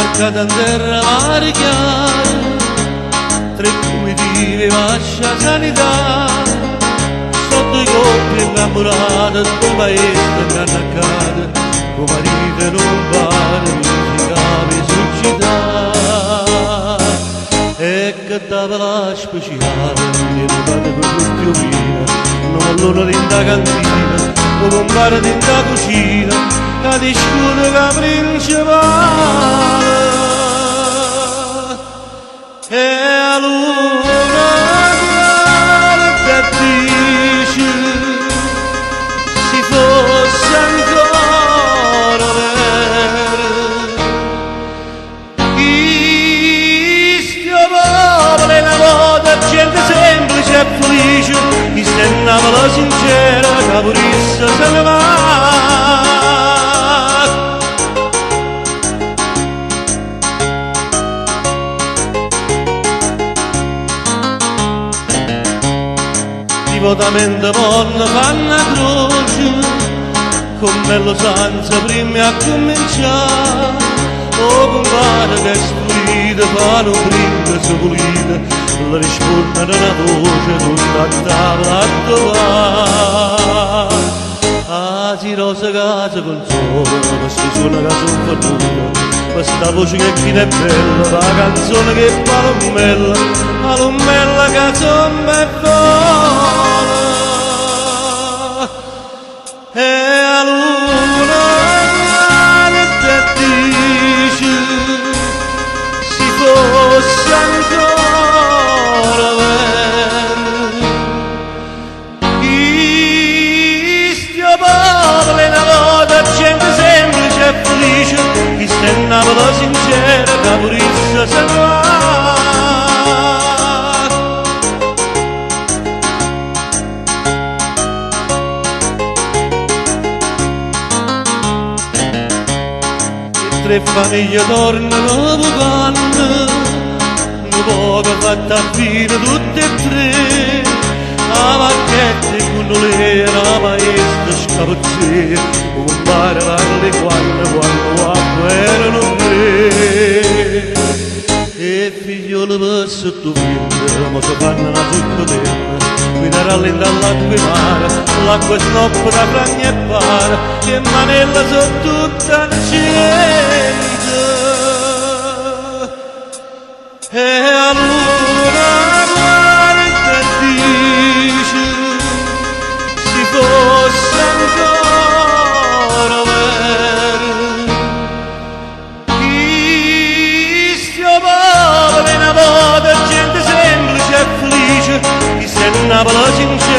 sbarcata in terra mare chiara, tre comitive vascia sanità, sotto i coppi innamorata, due maestre che hanno accade, con marito in un bar, verificava succità. E che dava la speciale, che non date per tutti opina, non allora in da cantina, o compare in da cucina, che discute che principale. E a luna guarda dice, si fosse ancora vero, questo popolo è una volta gente semplice e felice, chi stennava la sincera che purissa se ne va. Devotamente monna fanno a croce, con bello senza prima a cominciare. Oh compare che è istruita, fanno prima se pulita, la rispondono una voce tutta a tavola a trovare. Ah, si rosa casa con sole, si suona che sono venuta, questa voce che chi è bella, la canzone che è palomella che sono e vola. E a luna che dice, si fosse ancora vero, questo popolo è una volta gente semplice e felice, chi stennava la sincera che purissa se ne va. Tre famiglie tornano vocando, un poco fatta a fine tutte e tre, la vacchetta con le la maestra scapuzzera, un compare parli quando erano tre. E figliolo per sottoviene, ma si fanno una zuccotella, guidare all'acqua e mare, l'acqua snoppa da fragna e para, che manella sono tutta accesa. E a luna guarda e dice, si fosse ancora vero, questo popolo è una volta gente semplice e felice, chi se ne la sincera